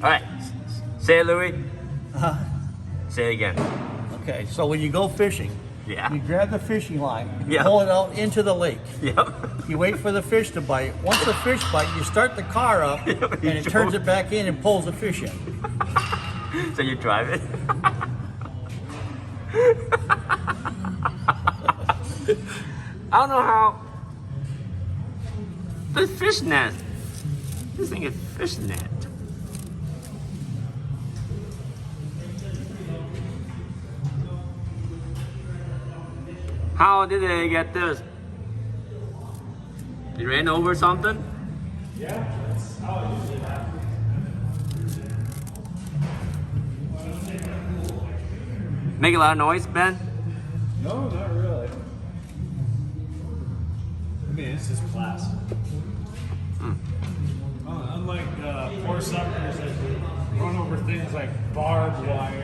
All right. Say it, Louis. Say it again. Okay, so when you go fishing, Yeah. you grab the fishing line, you Yeah. pull it out into the lake. Yep. You wait for the fish to bite. Once the fish bite, you start the car up, and it turns it back in and pulls the fish in. So you drive it. I don't know how. The fish net. This thing is fish net. How did they get this? It ran over something? Yeah, that's how it usually happens. Make a lot of noise, Ben? No, not really. I mean, it's just plastic. Unlike poor suckers that run over things like barbed wire